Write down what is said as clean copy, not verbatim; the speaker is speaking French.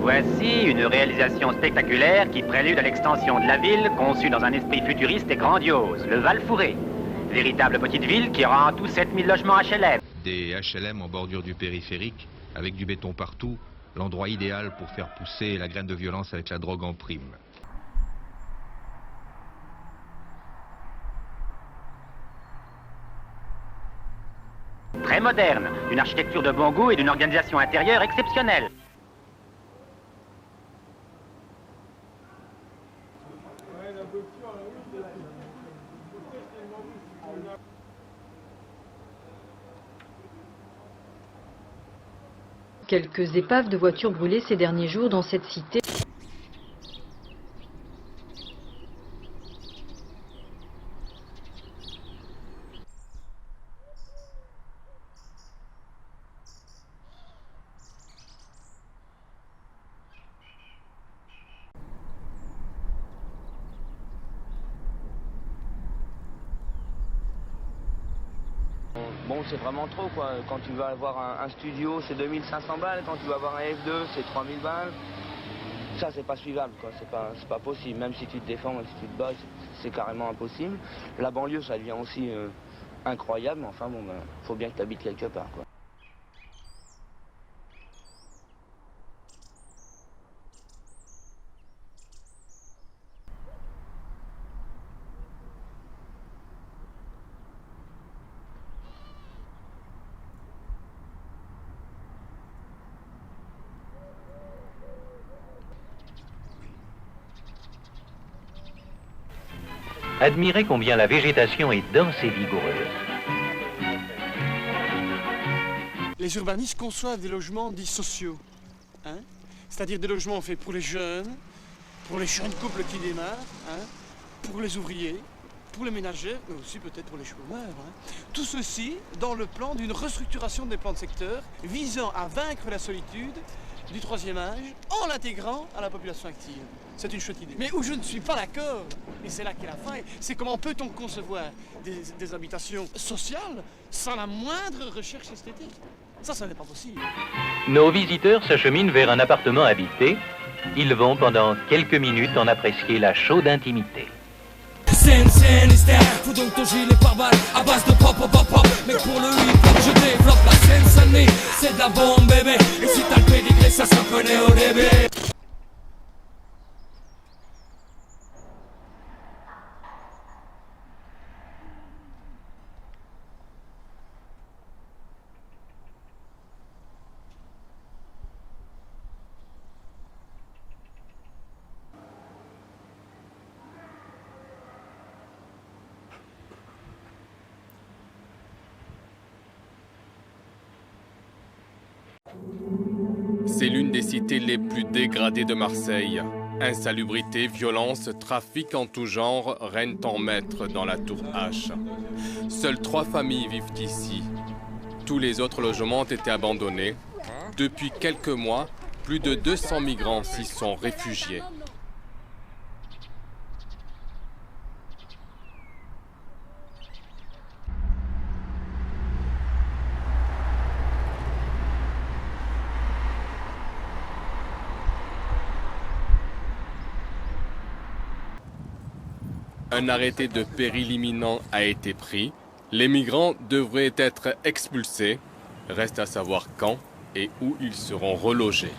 Voici une réalisation spectaculaire qui prélude à l'extension de la ville, conçue dans un esprit futuriste et grandiose, le Val-Fouré. Véritable petite ville qui aura en tout 7000 logements HLM. Des HLM en bordure du périphérique, avec du béton partout, l'endroit idéal pour faire pousser la graine de violence avec la drogue en prime. Très moderne, d'une architecture de bon goût et d'une organisation intérieure exceptionnelle. Quelques épaves de voitures brûlées ces derniers jours dans cette cité. Bon, c'est vraiment trop, quoi. Quand tu vas avoir un studio, c'est 2500 balles. Quand tu vas avoir un F2, c'est 3000 balles. Ça, c'est pas suivable, quoi. C'est pas possible. Même si tu te défends, même si tu te bats, c'est carrément impossible. La banlieue, ça devient aussi incroyable. Mais enfin, bon, ben, faut bien que tu habites quelque part, quoi. Admirez combien la végétation est dense et vigoureuse. Les urbanistes conçoivent des logements dits sociaux, hein? C'est-à-dire des logements faits pour les jeunes couples qui démarrent, hein? Pour les ouvriers, pour les ménagères, mais aussi peut-être pour les chômeurs. Hein? Tout ceci dans le plan d'une restructuration des plans de secteur visant à vaincre la solitude du troisième âge en l'intégrant à la population active. C'est une chouette idée. Mais où je ne suis pas d'accord, et c'est là qu'est la faille, c'est comment peut-on concevoir des habitations sociales sans la moindre recherche esthétique. Ça n'est pas possible. Nos visiteurs s'acheminent vers un appartement habité. Ils vont pendant quelques minutes en apprécier la chaude intimité. Faut donc ton gilet pare-balles à base de pop pop pop pop. Mais pour le hip-hop je développe la Seine-Saint-Denis. C'est de la bombe bébé. Et si t'as le pédigré ça s'en connaît au début. C'est l'une des cités les plus dégradées de Marseille. Insalubrité, violence, trafic en tout genre règnent en maître dans la tour H. Seules 3 familles vivent ici. Tous les autres logements ont été abandonnés. Depuis quelques mois, plus de 200 migrants s'y sont réfugiés. Un arrêté de péril imminent a été pris. Les migrants devraient être expulsés. Reste à savoir quand et où ils seront relogés.